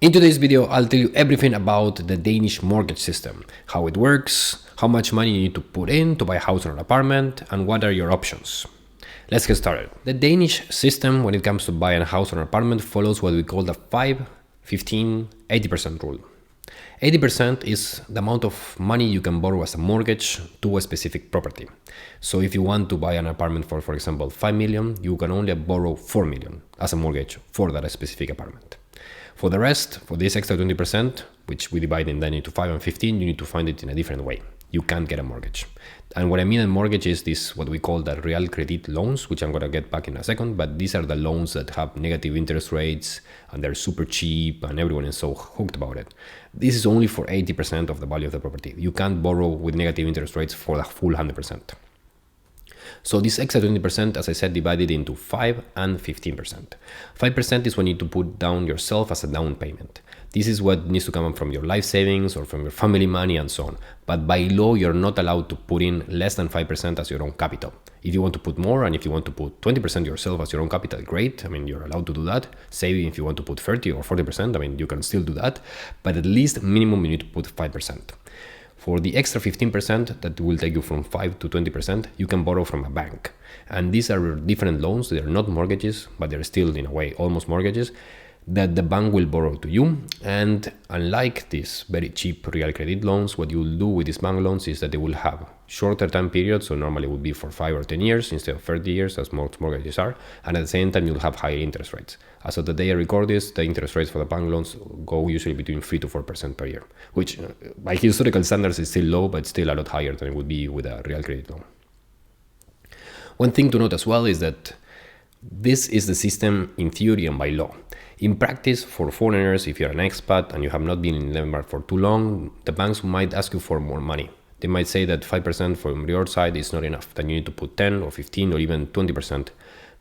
In today's video, I'll tell you everything about the Danish mortgage system, how it works, how much money you need to put in to buy a house or an apartment, and what are your options. Let's get started. The Danish system, when it comes to buying a house or an apartment, follows what we call the 5, 15, 80% rule. 80% is the amount of money you can borrow as a mortgage to a specific property. So if you want to buy an apartment for example, 5 million, you can only borrow 4 million as a mortgage for that specific apartment. For the rest, for this extra 20%, which we divide in then into 5 and 15, you need to find it in a different way. You can't get a mortgage. And what I mean a mortgage is this, what we call the real credit loans, which I'm going to get back in a second, but these are the loans that have negative interest rates and they're super cheap and everyone is so hooked about it. This is only for 80% of the value of the property. You can't borrow with negative interest rates for the full 100%. So this extra 20%, as I said, divided into 5 and 15%. 5% is when you need to put down yourself as a down payment. This is what needs to come from your life savings or from your family money and so on. But by law, you're not allowed to put in less than 5% as your own capital. If you want to put more and if you want to put 20% yourself as your own capital, great. I mean, you're allowed to do that. Saving, if you want to put 30 or 40%, I mean, you can still do that. But at least minimum, you need to put 5%. For the extra 15% that will take you from 5 to 20%, you can borrow from a bank. And these are different loans. They're not mortgages, but they're still in a way almost mortgages that the bank will borrow to you. And unlike these very cheap real credit loans, what you'll do with these bank loans is that they will have shorter time periods. So normally it would be for 5 or 10 years instead of 30 years as most mortgages are. And at the same time, you'll have higher interest rates. As of the day I record this, the interest rates for the bank loans go usually between 3 to 4% per year, which by historical standards is still low, but still a lot higher than it would be with a real credit loan. One thing to note as well is that this is the system in theory and by law. In practice, for foreigners, if you're an expat and you have not been in Denmark for too long, the banks might ask you for more money. They might say that 5% from your side is not enough, that you need to put 10 or 15 or even 20%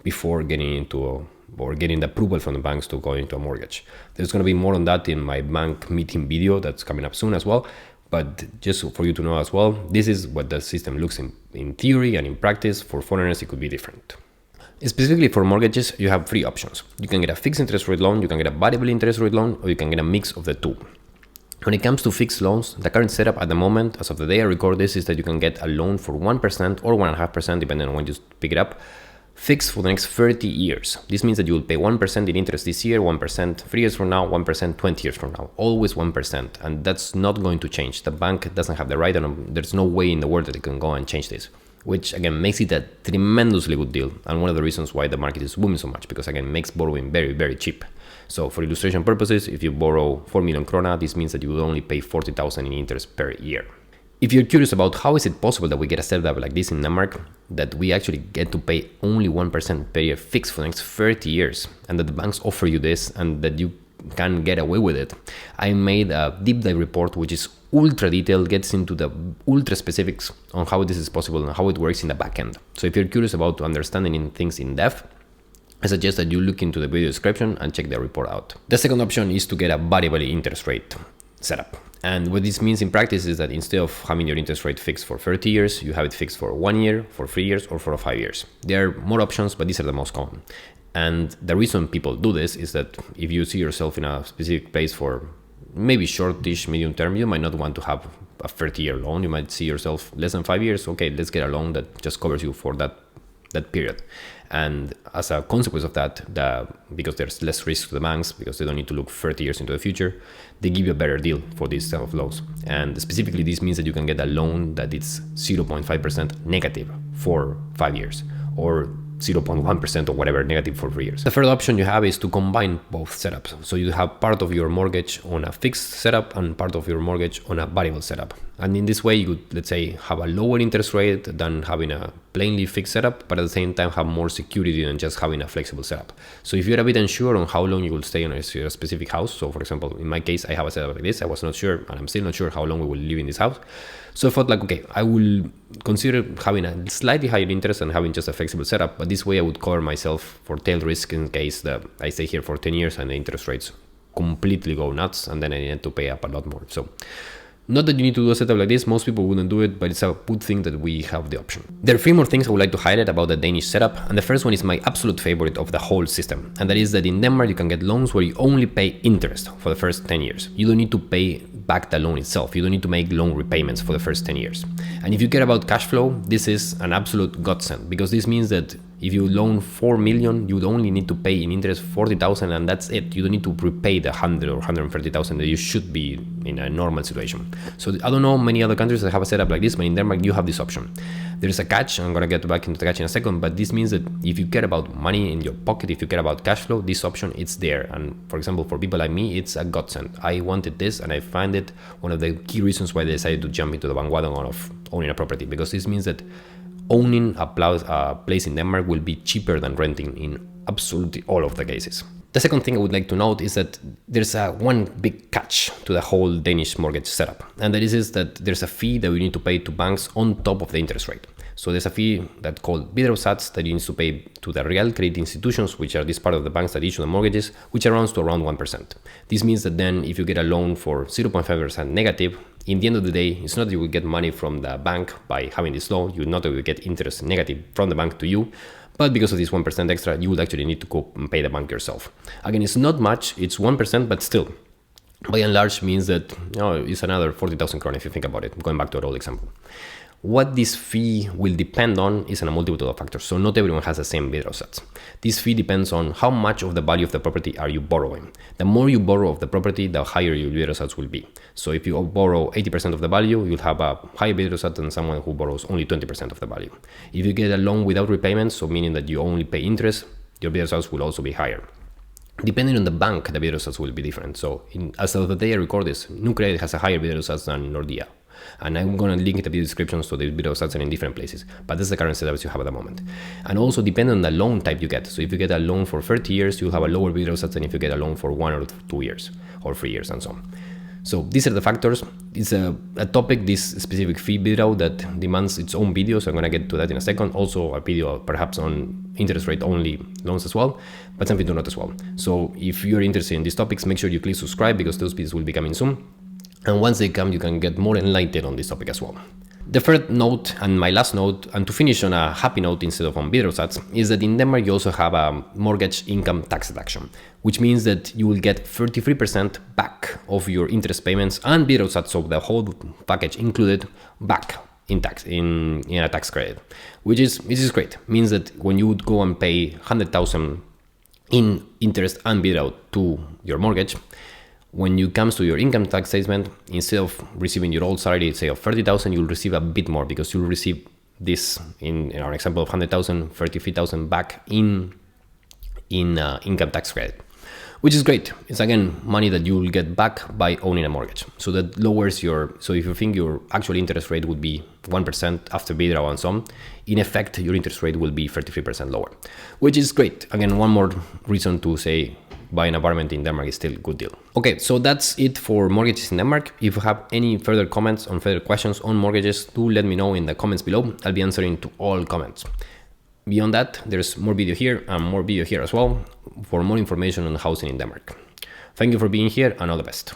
before getting into or getting the approval from the banks to go into a mortgage. There's going to be more on that in my bank meeting video that's coming up soon as well. But just for you to know as well, this is what the system looks in theory, and in practice for foreigners it could be different. Specifically for mortgages, you have 3 options. You can get a fixed interest rate loan, you can get a variable interest rate loan, or you can get a mix of the two. When it comes to fixed loans, the current setup at the moment, as of the day I record this, is that you can get a loan for 1% or 1.5%, depending on when you pick it up, fixed for the next 30 years. This means that you will pay 1% in interest this year, 1% 3 years from now, 1% 20 years from now, always 1%. And that's not going to change. The bank doesn't have the right, and there's no way in the world that it can go and change this, which again makes it a tremendously good deal. And one of the reasons why the market is booming so much, because again, makes borrowing very, very cheap. So for illustration purposes, if you borrow 4 million krona, this means that you will only pay 40,000 in interest per year. If you're curious about how is it possible that we get a setup like this in Denmark, that we actually get to pay only 1% per year fixed for the next 30 years, and that the banks offer you this and that you can get away with it, I made a deep dive report which is ultra detailed, gets into the ultra specifics on how this is possible and how it works in the back end. So if you're curious about understanding things in depth, I suggest that you look into the video description and check the report out. The second option is to get a variable interest rate setup. And what this means in practice is that instead of having your interest rate fixed for 30 years, you have it fixed for 1 year, for 3 years, or for 5 years. There are more options, but these are the most common. And the reason people do this is that if you see yourself in a specific place for maybe shortish, medium term, you might not want to have a 30-year loan. You might see yourself less than 5 years. Okay, let's get a loan that just covers you for that period. And as a consequence of that, because there's less risk to the banks, because they don't need to look 30 years into the future, they give you a better deal for these type of loans. And specifically, this means that you can get a loan that is 0.5% negative for 5 years, or 0.1% or whatever negative for 3 years. The third option you have is to combine both setups. So you have part of your mortgage on a fixed setup and part of your mortgage on a variable setup. And in this way, you could, let's say, have a lower interest rate than having a plainly fixed setup, but at the same time have more security than just having a flexible setup. So if you're a bit unsure on how long you will stay in a specific house, so for example, in my case, I have a setup like this. I was not sure, and I'm still not sure how long we will live in this house. So I thought like, okay, I will consider having a slightly higher interest and having just a flexible setup, but this way I would cover myself for tail risk in case that I stay here for 10 years and the interest rates completely go nuts and then I need to pay up a lot more. So Not that you need to do a setup like this, most people wouldn't do it, but it's a good thing that we have the option. There are 3 more things I would like to highlight about the Danish setup, and the first one is my absolute favorite of the whole system, and that is that in Denmark you can get loans where you only pay interest for the first 10 years. You don't need to pay back the loan itself, you don't need to make loan repayments for the first 10 years. And if you care about cash flow, this is an absolute godsend, because this means that if you loan 4 million, you would only need to pay in interest 40,000, and that's it. You don't need to repay the 100 or 130,000 that you should be in a normal situation. So I don't know many other countries that have a setup like this, but in Denmark you have this option. There's a catch, I'm gonna get back into the catch in a second, but this means that if you care about money in your pocket, if you care about cash flow, this option it's there. And for example, for people like me, it's a godsend. I wanted this, and I find it one of the key reasons why I decided to jump into the bandwagon of owning a property, because this means that owning a place in Denmark will be cheaper than renting in absolutely all of the cases. The second thing I would like to note is that there's one big catch to the whole Danish mortgage setup, and that is that there's a fee that we need to pay to banks on top of the interest rate. So there's a fee that's called bidragssats that you need to pay to the real credit institutions, which are this part of the banks that issue the mortgages, which amounts to around 1%. This means that then if you get a loan for 0.5% negative, in the end of the day, it's not that you will get money from the bank by having this loan, you not that you will get interest negative from the bank to you, but because of this 1% extra, you would actually need to go and pay the bank yourself. Again, it's not much, it's 1%, but still, by and large means that it's another 40,000 krona if you think about it, going back to our old example. What this fee will depend on is on a multitude of factors, so not everyone has the same bidragssats. This fee depends on how much of the value of the property are you borrowing. The more you borrow of the property, the higher your bidragssats will be. So if you borrow 80% of the value, you'll have a higher bidragssats than someone who borrows only 20% of the value. If you get a loan without repayments, so meaning that you only pay interest, your bidragssats will also be higher. Depending on the bank, the bidragssats will be different. So as of the day I record this, Nordea has a higher bidragssats than Nordea. And I'm going to link it in the description so the bidragssats are in different places, but that's the current setup you have at the moment. And also depending on the loan type you get. So if you get a loan for 30 years, you'll have a lower bidragssats than if you get a loan for 1 or 2 years or 3 years and so on. So these are the factors. It's a topic, this specific fee bidrag, that demands its own video, so I'm going to get to that in a second. Also a video perhaps on interest rate only loans as well, but something to note as well. So if you're interested in these topics, make sure you click subscribe, because those videos will be coming soon. And once they come, you can get more enlightened on this topic as well. The third note, and my last note, and to finish on a happy note instead of on bidragssats, is that in Denmark you also have a mortgage income tax deduction, which means that you will get 33% back of your interest payments and bidragssats of the whole package included back in tax, in a tax credit, which is great. Means that when you would go and pay 100,000 in interest and bidrag to your mortgage, when you comes to your income tax statement, instead of receiving your old salary, say of 30,000, you'll receive a bit more, because you'll receive this, in our example of 100,000, 33,000 back in income tax credit, which is great. It's again money that you will get back by owning a mortgage. So that lowers your, so if you think your actual interest rate would be 1% after bidrag and so on, in effect, your interest rate will be 33% lower, which is great. Again, one more reason to say buying an apartment in Denmark is still a good deal. Okay, so that's it for mortgages in Denmark. If you have any further comments or further questions on mortgages, do let me know in the comments below. I'll be answering to all comments. Beyond that, there's more video here and more video here as well for more information on housing in Denmark. Thank you for being here, and all the best.